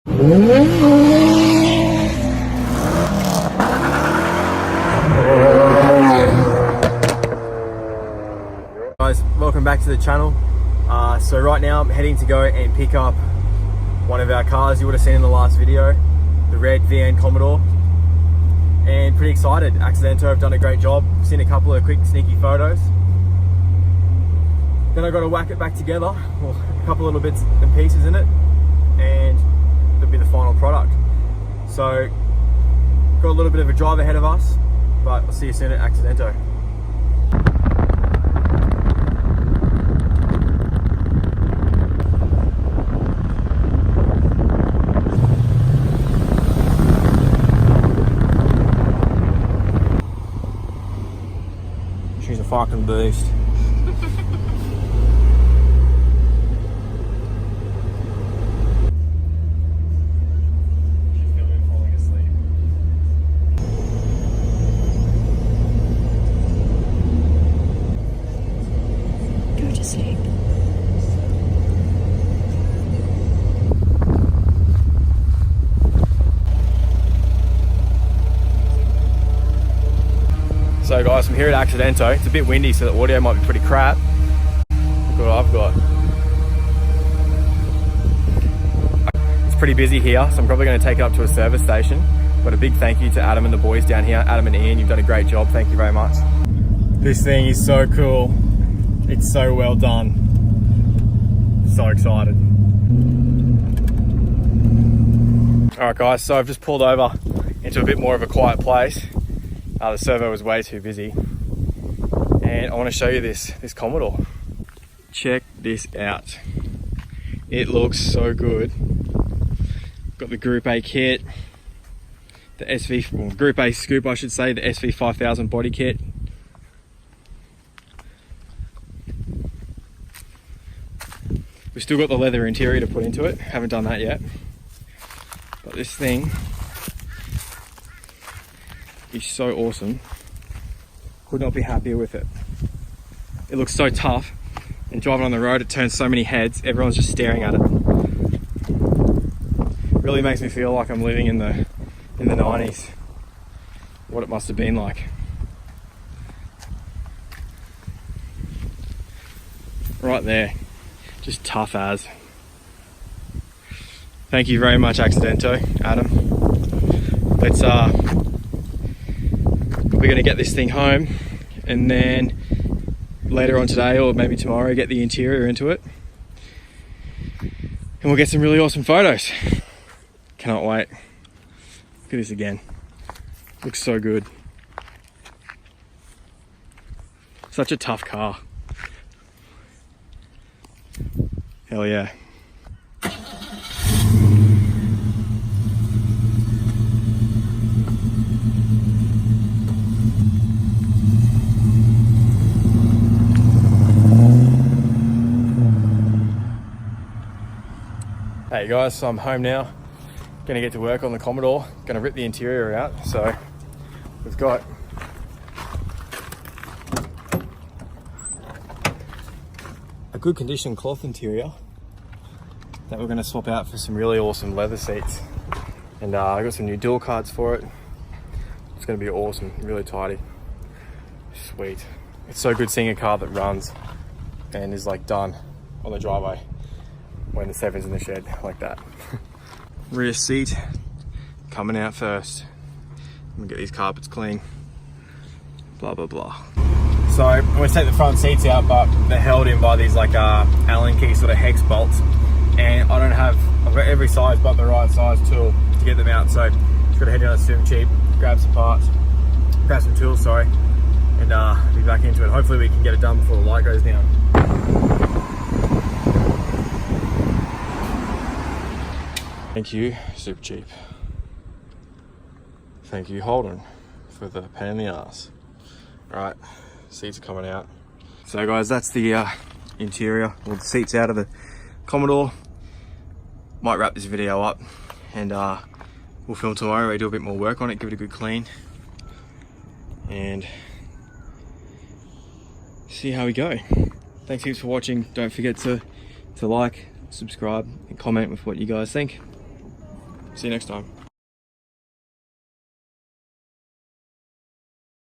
Guys, welcome back to the channel. So right now I'm heading to go and pick up one of our cars you would have seen in the last video, the red VN Commodore, and pretty excited. Accidento have done a great job. Seen a couple of quick sneaky photos. Then I got to whack it back together, well, a couple of little bits and pieces in it, and it'll be the final product. So got a little bit of a drive ahead of us, but I'll see you soon at Accidento. She's a fucking beast. Go to sleep. So guys, I'm here at Accidento. It's a bit windy, so the audio might be pretty crap. Look what I've got. It's pretty busy here, so I'm probably going to take it up to a service station. But a big thank you to Adam and the boys down here. Adam and Ian, you've done a great job. Thank you very much. This thing is so cool. It's so well done. So excited. Alright guys, so I've just pulled over into a bit more of a quiet place. The servo was way too busy, and I want to show you this Commodore. Check this out. It looks so good. Got the Group A kit, the Group A scoop I should say, the SV5000 body kit. We've still got the leather interior to put into it, haven't done that yet. But this thing is so awesome. Could not be happier with it. It looks so tough, and driving on the road it turns so many heads, everyone's just staring at it. Really makes me feel like I'm living in the 90s. What it must have been like. Right there. Just tough as. Thank you very much Accidento, Adam. Let's we're going to get this thing home, and then later on today or maybe tomorrow get the interior into it, and we'll get some really awesome photos. Cannot wait. Look at this again. Looks so good. Such a tough car. Hell yeah. Hey guys, so I'm home now. Gonna get to work on the Commodore. Gonna rip the interior out. So we've got a good condition cloth interior that we're gonna swap out for some really awesome leather seats. And I got some new dual cards for it. It's gonna be awesome, really tidy. Sweet. It's so good seeing a car that runs and is like done on the driveway when the 7's in the shed like that. Rear seat coming out first. I'm gonna get these carpets clean. Blah blah blah. So I'm gonna take the front seats out, but they're held in by these like Allen key sort of hex bolts, and I don't have, I've got every size but the right size tool to get them out. So just gotta head down to Super Cheap, grab some parts, grab some tools, sorry, and be back into it. Hopefully we can get it done before the light goes down. Thank you, Super Cheap. Thank you, Holden, for the pain in the ass. Right, seats are coming out. So guys, that's the interior, all the seats out of the Commodore. Might wrap this video up, and we'll film tomorrow. We do a bit more work on it, give it a good clean, and see how we go. Thanks heaps for watching. Don't forget to like, subscribe, and comment with what you guys think. See you next time.